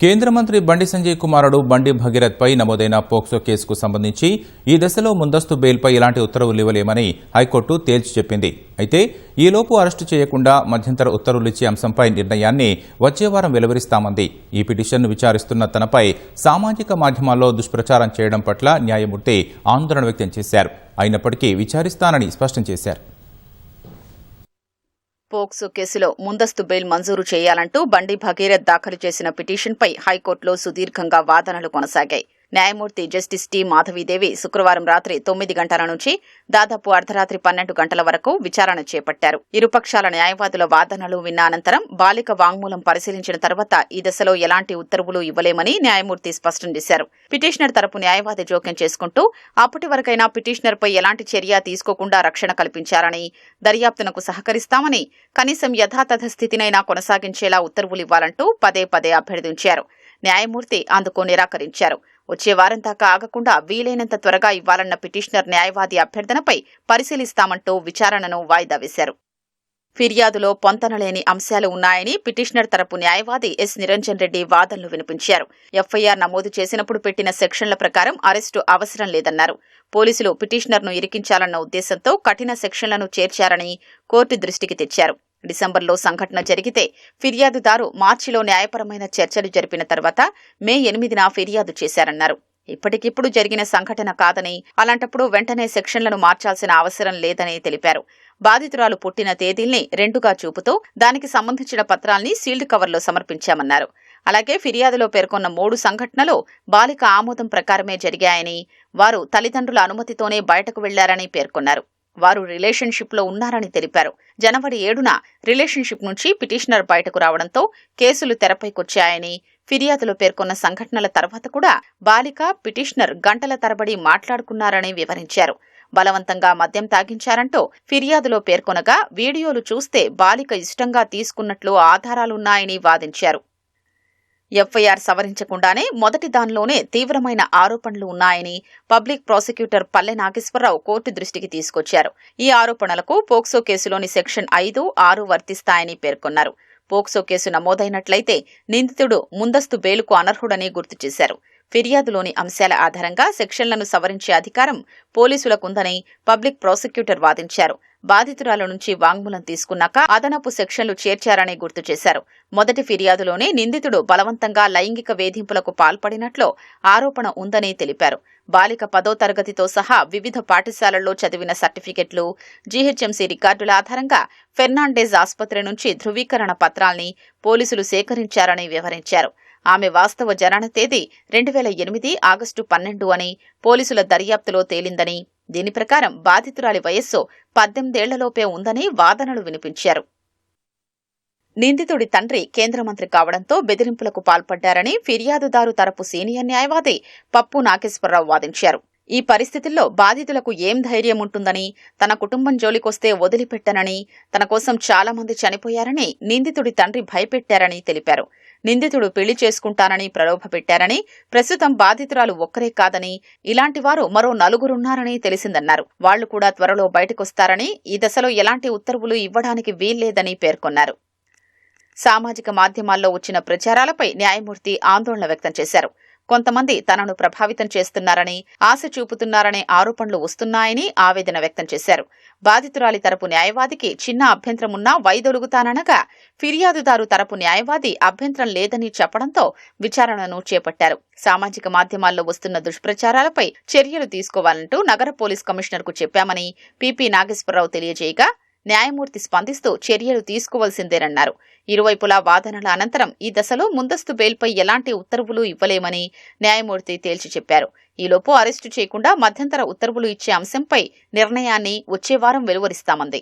కేంద్ర మంత్రి బండి సంజయ్ కుమారుడు బండి భగీరథ్పై నమోదైన పోక్సో కేసుకు సంబంధించి ఈ దశలో ముందస్తు బెయిల్పై ఎలాంటి ఉత్తర్వులు ఇవ్వలేమని హైకోర్టు తేల్చి చెప్పింది. అయితే ఈలోపు అరెస్టు చేయకుండా మధ్యంతర ఉత్తర్వులిచ్చే అంశంపై నిర్ణయాన్ని వచ్చే వారం వెలువరిస్తామంది. ఈ పిటిషన్ను విచారిస్తున్న తనపై సామాజిక మాధ్యమాల్లో దుష్ప్రచారం చేయడం పట్ల న్యాయమూర్తి ఆందోళన వ్యక్తం చేశారు. అయినప్పటికీ విచారిస్తానని స్పష్టం చేశారు. పోక్సో కేసులో ముందస్తు బెయిల్ మంజూరు చేయాలంటూ బండి భగీరథ్ దాఖలు చేసిన పిటిషన్పై హైకోర్టులో సుదీర్ఘంగా వాదనలు కొనసాగాయి. న్యాయమూర్తి జస్టిస్ టి మాధవీదేవి శుక్రవారం రాత్రి 9 గంటల నుంచి దాదాపు అర్ధరాత్రి 12 గంటల వరకు విచారణ చేపట్టారు. ఇరుపక్షాల న్యాయవాదుల వాదనలు విన్న అనంతరం బాలిక వాంగ్మూలం పరిశీలించిన తర్వాత ఈ దశలో ఎలాంటి ఉత్తర్వులు ఇవ్వలేమని న్యాయమూర్తి స్పష్టం చేశారు. పిటిషనర్ తరపు న్యాయవాది జోక్యం చేసుకుంటూ అప్పటి వరకైనా పిటిషనర్పై ఎలాంటి చర్య తీసుకోకుండా రక్షణ కల్పించారని, దర్యాప్తునకు సహకరిస్తామని, కనీసం యథాతథ స్థితినైనా కొనసాగించేలా ఉత్తర్వులు ఇవ్వాలంటూ పదే పదే అభ్యర్థించారు. న్యాయమూర్తి అందుకు నిరాకరించారు. వచ్చే వారం దాకా ఆగకుండా వీలైనంత త్వరగా ఇవ్వాలన్న పిటిషనర్ న్యాయవాది అభ్యర్థనపై పరిశీలిస్తామంటూ విచారణను వాయిదా వేశారు. ఫిర్యాదులో పొంతనలేని అంశాలు ఉన్నాయని పిటిషనర్ తరపు న్యాయవాది ఎస్ నిరంజన్ రెడ్డి వాదనలు వినిపించారు. ఎఫ్ఐఆర్ నమోదు చేసినప్పుడు పెట్టిన సెక్షన్ల ప్రకారం అరెస్టు అవసరం లేదన్నారు. పోలీసులు పిటిషనర్ను ఇరికించాలన్న ఉద్దేశంతో కఠిన సెక్షన్లను చేర్చారని కోర్టు దృష్టికి తెచ్చారు. డిసెంబర్లో సంఘటన జరిగితే ఫిర్యాదుదారు మార్చిలో న్యాయపరమైన చర్చలు జరిపిన తర్వాత మే 8న ఫిర్యాదు చేశారన్నారు. ఇప్పటికిప్పుడు జరిగిన సంఘటన కాదని, అలాంటప్పుడు వెంటనే సెక్షన్లను మార్చాల్సిన అవసరం లేదని తెలిపారు. బాధితురాలు పుట్టిన తేదీల్ని 2గా చూపుతూ దానికి సంబంధించిన పత్రాల్ని సీల్డ్ కవర్లో సమర్పించామన్నారు. అలాగే ఫిర్యాదులో పేర్కొన్న 3 సంఘటనలు బాలిక ఆమోదం ప్రకారమే జరిగాయని, వారు తల్లిదండ్రుల అనుమతితోనే బయటకు వెళ్లారని పేర్కొన్నారు. వారు రిలేషన్షిప్ లో ఉన్నారని తెలిపారు. జనవరి 7న రిలేషన్షిప్ నుంచి పిటిషనర్ బయటకు రావడంతో కేసులు తెరపైకొచ్చాయని, ఫిర్యాదులో పేర్కొన్న సంఘటనల తర్వాత కూడా బాలిక, పిటిషనర్ గంటల తరబడి మాట్లాడుకున్నారని వివరించారు. బలవంతంగా మద్యం తాగించారంటూ ఫిర్యాదులో పేర్కొనగా వీడియోలు చూస్తే బాలిక ఇష్టంగా తీసుకున్నట్లు ఆధారాలున్నాయని వాదించారు. ఎఫ్ఐఆర్ సవరించకుండానే మొదటి దానిలోనే తీవ్రమైన ఆరోపణలు ఉన్నాయని పబ్లిక్ ప్రాసిక్యూటర్ పల్లె నాగేశ్వరరావు కోర్టు దృష్టికి తీసుకొచ్చారు. ఈ ఆరోపణలకు పోక్సో కేసులోని సెక్షన్ 5, 6 వర్తిస్తాయని పేర్కొన్నారు. పోక్సో కేసు నమోదైనట్లయితే నిందితుడు ముందస్తు బెయిలుకు అనర్హుడని గుర్తు చేశారు. ఫిర్యాదులోని అంశాల ఆధారంగా సెక్షన్లను సవరించే అధికారం పోలీసులకుందని పబ్లిక్ ప్రాసిక్యూటర్ వాదించారు. బాధితురాల నుంచి వాంగ్మూలం తీసుకున్నాక అదనపు సెక్షన్లు చేర్చారని గుర్తు చేశారు. మొదటి ఫిర్యాదులోనే నిందితుడు బలవంతంగా లైంగిక వేధింపులకు పాల్పడినట్లు ఆరోపణ ఉందని తెలిపారు. బాలిక 10వ తరగతితో సహా వివిధ పాఠశాలల్లో చదివిన సర్టిఫికెట్లు, జీహెచ్ఎంసీ రికార్డుల ఆధారంగా ఫెర్నాండెజ్ ఆసుపత్రి నుంచి ధృవీకరణ పత్రాల్ని పోలీసులు సేకరించారని వివరించారు. ఆమె వాస్తవ జనన తేదీ 2008 ఆగస్టు 12 అని పోలీసుల దర్యాప్తులో తేలిందని, దీని ప్రకారం బాధితురాలి వయస్సు 18 ఏళ్లలోపే ఉందని వాదనలు వినిపించారు. నిందితుడి తండ్రి కేంద్ర మంత్రి కావడంతో బెదిరింపులకు పాల్పడ్డారని ఫిర్యాదుదారు తరపు సీనియర్ న్యాయవాది పప్పు నాగేశ్వరరావు వాదించారు. ఈ పరిస్థితుల్లో బాధితులకు ఏం ధైర్యం ఉంటుందని, తన కుటుంబం జోలికొస్తే వదిలిపెట్టనని, తన కోసం చాలా మంది చనిపోయారని నిందితుడి తండ్రి భయపెట్టారని తెలిపారు. నిందితుడు పెళ్లి చేసుకుంటానని ప్రలోభపెట్టారని, ప్రస్తుతం బాధితురాలు ఒక్కరే కాదని, ఇలాంటి వారు మరో 4 తెలిసిందన్నారు. వాళ్లు కూడా త్వరలో బయటకొస్తారని, ఈ దశలో ఎలాంటి ఉత్తర్వులు ఇవ్వడానికి వీల్లేదని పేర్కొన్నారు. సామాజిక మాధ్యమాల్లో వచ్చిన ప్రచారాలపై న్యాయమూర్తి ఆందోళన వ్యక్తం చేశారు. కొంతమంది తనను ప్రభావితం చేస్తున్నారని, ఆశ చూపుతున్నారనే ఆరోపణలు వస్తున్నాయని ఆవేదన వ్యక్తం చేశారు. బాధితురాలి తరపు న్యాయవాదికి చిన్న అభ్యంతరమున్నా వైదొలుగుతాననగా ఫిర్యాదుదారు తరపు న్యాయవాది అభ్యంతరం లేదని చెప్పడంతో విచారణను చేపట్టారు. సామాజిక మాధ్యమాల్లో వస్తున్న దుష్ప్రచారాలపై చర్యలు తీసుకోవాలంటూ నగర పోలీస్ కమిషనర్కు చెప్పామని పీపీ నాగేశ్వరరావు తెలియజేయగా న్యాయమూర్తి స్పందిస్తూ చర్యలు తీసుకోవాల్సిందేనన్నారు. ఇరువైపులా వాదనల అనంతరం ఈ దశలో ముందస్తు బెయిల్పై ఎలాంటి ఉత్తర్వులు ఇవ్వలేమని న్యాయమూర్తి తేల్చి చెప్పారు. ఈలోపు అరెస్టు చేయకుండా మధ్యంతర ఉత్తర్వులు ఇచ్చే అంశంపై నిర్ణయాన్ని వచ్చే వారం వెలువరిస్తామంది.